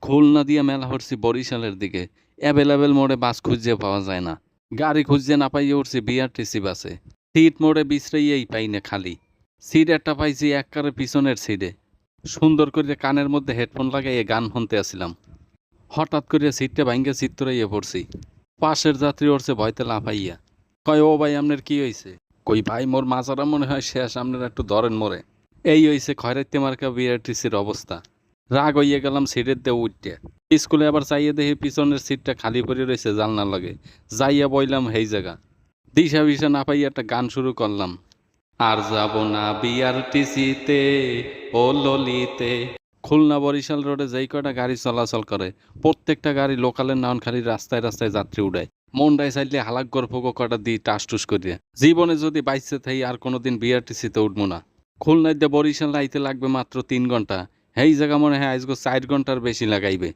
খুলনা দিয়ে মেলা হচ্ছি বরিশালের দিকে। অ্যাভেলেবেল মোড়ে বাস খুঁজে পাওয়া যায় না। গাড়ি খুঁজে না পাইয়ে উঠছি বিআরটিসি বাসে। সিট মোড়ে বিশ্রাইয়েই পাই না খালি। সিট একটা পাইছি একবারে পিছনের সিটে। সুন্দর করে কানের মধ্যে হেডফোন লাগাইয়ে গান শুনতে আসছিলাম। হঠাৎ করে সিটটা ভাঙ্গে চিত্তরাইয়ে পড়ছি। পাশের যাত্রী উঠছে ভয়তে লাফাইয়া। কয়, ও ভাই আপনার কি হয়েছে? কই ভাই, মোর মাজারা মনে হয় শেষ, আপনার একটু ধরেন মোরে। এই হইছে খয়রাইতে মার্কা বিআরটিসির অবস্থা। রাগ হইয়া গেলাম সিটের দিয়ে উঠতে। স্কুলে আবার চাইয়ে দেখি পিছনের সিটটা খালি পড়ে রয়েছে জানলা লাগে। যাইয়া বইলাম হেই জায়গা। দিশা বিশা না পাইয়া একটা গান শুরু করলাম। আর যাব না বিআরটিসিতে, ও ললিতে। খুলনা বরিশাল রোডে যেই কয়টা গাড়ি চলাচল করে প্রত্যেকটা গাড়ি লোকালের নাম খালি রাস্তায় রাস্তায় যাত্রী উড়ায়। মনটাই চাইলে হালাক গর্ভক কটা দিয়ে টাস টুস করিয়া। জীবনে যদি বাইসে থাই আর কোনোদিন বিআরটিসিতে উঠবো না। খুলনায় দিয়ে বরিশাল আইতে লাগবে মাত্র 3 ঘন্টা। এই জায়গা মনে হয় আজকে 4 ঘন্টার বেশি লাগাইবে।